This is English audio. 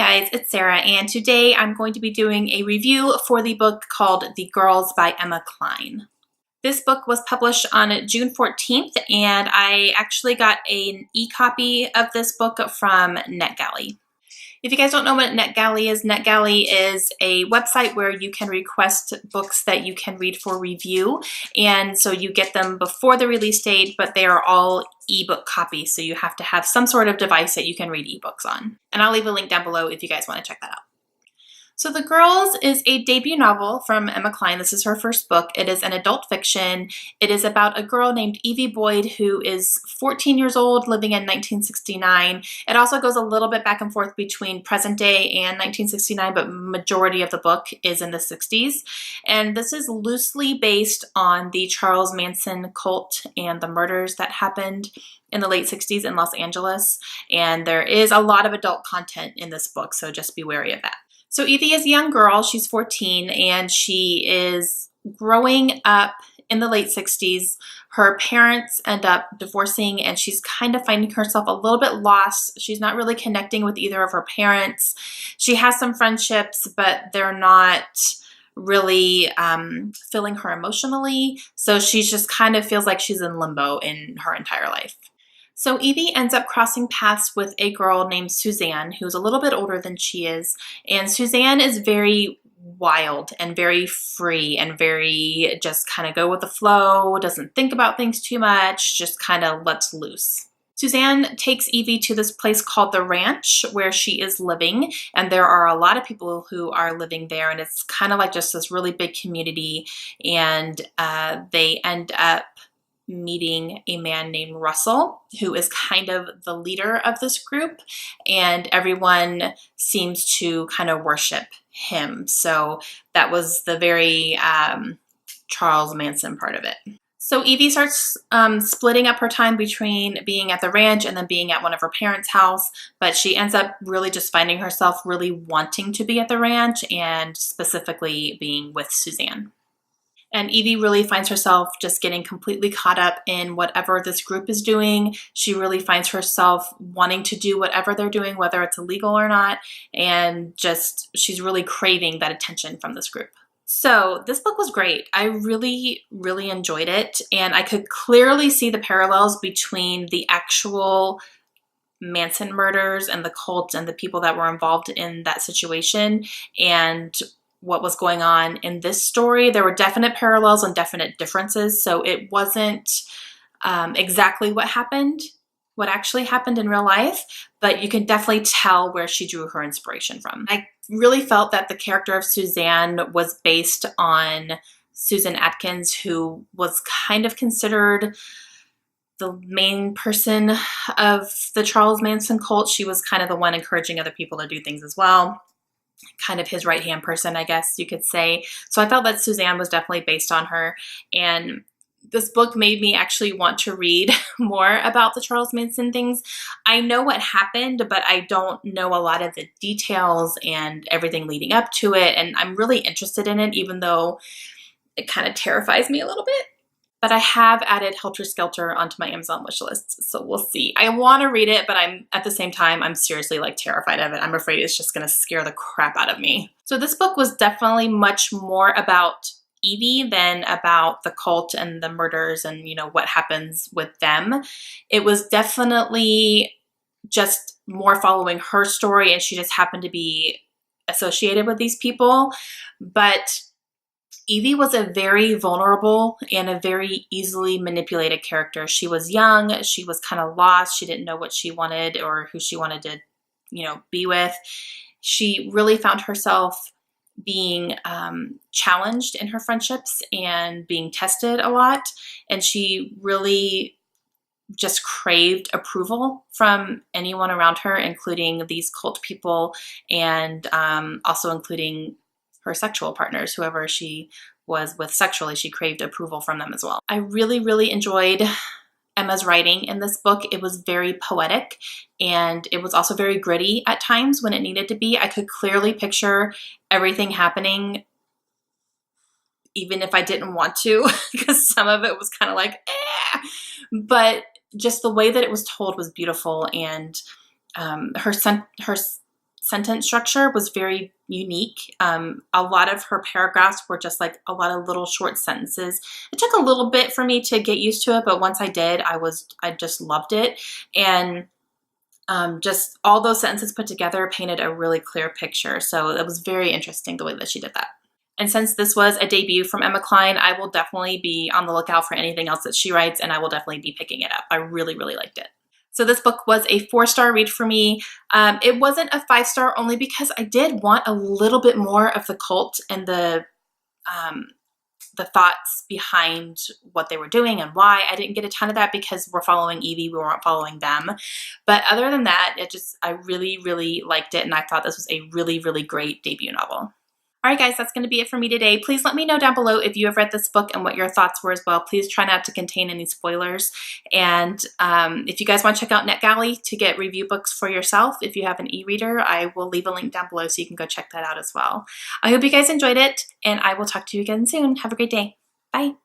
guys, it's Sarah, and today I'm going to be doing a review for the book called The Girls by Emma Cline. This book was published on June 14th, and I actually got an e-copy of this book from NetGalley. If you guys don't know what NetGalley is a website where you can request books that you can read for review. And so you get them before the release date, but they are all ebook copies. So you have to have some sort of device that you can read ebooks on. And I'll leave a link down below if you guys want to check that out. So The Girls is a debut novel from Emma Cline. This is her first book. It is an adult fiction. It is about a girl named Evie Boyd who is 14 years old, living in 1969. It also goes a little bit back and forth between present day and 1969, but majority of the book is in the 60s. And this is loosely based on the Charles Manson cult and the murders that happened in the late 60s in Los Angeles. And there is a lot of adult content in this book, so just be wary of that. So Evie is a young girl, she's 14, and she is growing up in the late 60s. Her parents end up divorcing, and she's kind of finding herself a little bit lost. She's not really connecting with either of her parents. She has some friendships, but they're not really filling her emotionally. So she just kind of feels like she's in limbo in her entire life. So Evie ends up crossing paths with a girl named Suzanne, who's a little bit older than she is. And Suzanne is very wild and very free and very just kind of go with the flow, doesn't think about things too much, just kind of lets loose. Suzanne takes Evie to this place called the Ranch where she is living, and there are a lot of people who are living there, and it's kind of like just this really big community, and they end up meeting a man named Russell, who is kind of the leader of this group, and everyone seems to kind of worship him. So that was the very Charles Manson part of it. So Evie starts splitting up her time between being at the ranch and then being at one of her parents' house, but she ends up really just finding herself really wanting to be at the ranch and specifically being with Suzanne. And Evie really finds herself just getting completely caught up in whatever this group is doing. She really finds herself wanting to do whatever they're doing, whether it's illegal or not, and just she's really craving that attention from this group. So this book was great. I really, really enjoyed it, and I could clearly see the parallels between the actual Manson murders and the cult and the people that were involved in that situation and what was going on in this story. There were definite parallels and definite differences. So it wasn't exactly what actually happened in real life, but you can definitely tell where she drew her inspiration from. I really felt that the character of Suzanne was based on Susan Atkins, who was kind of considered the main person of the Charles Manson cult. She was kind of the one encouraging other people to do things as well. Kind of his right-hand person, I guess you could say. So I felt that Suzanne was definitely based on her. And this book made me actually want to read more about the Charles Manson things. I know what happened, but I don't know a lot of the details and everything leading up to it. And I'm really interested in it, even though it kind of terrifies me a little bit. But I have added Helter Skelter onto my Amazon wish list, so we'll see. I want to read it, but at the same time, I'm seriously like terrified of it. I'm afraid it's just going to scare the crap out of me. So this book was definitely much more about Evie than about the cult and the murders and, you know, what happens with them. It was definitely just more following her story, and she just happened to be associated with these people. But Evie was a very vulnerable and a very easily manipulated character. She was young, she was kind of lost, she didn't know what she wanted or who she wanted to, you know, be with. She really found herself being challenged in her friendships and being tested a lot. And she really just craved approval from anyone around her, including these cult people and also including her sexual partners, whoever she was with sexually, she craved approval from them as well. I really, really enjoyed Emma's writing in this book. It was very poetic, and it was also very gritty at times when it needed to be. I could clearly picture everything happening, even if I didn't want to, because some of it was kind of like, eh. But just the way that it was told was beautiful, and her sentence structure was very unique. A lot of her paragraphs were just like a lot of little short sentences. It took a little bit for me to get used to it, but once I did, I just loved it. And just all those sentences put together painted a really clear picture. So it was very interesting the way that she did that. And since this was a debut from Emma Cline, I will definitely be on the lookout for anything else that she writes, and I will definitely be picking it up. I really, really liked it. So this book was a 4-star read for me. It wasn't a 5-star only because I did want a little bit more of the cult and the thoughts behind what they were doing and why. I didn't get a ton of that because we're following Evie, we weren't following them. But other than that, I really, really liked it, and I thought this was a really, really great debut novel. All right, guys, that's going to be it for me today. Please let me know down below if you have read this book and what your thoughts were as well. Please try not to contain any spoilers. And if you guys want to check out NetGalley to get review books for yourself, if you have an e-reader, I will leave a link down below so you can go check that out as well. I hope you guys enjoyed it, and I will talk to you again soon. Have a great day. Bye.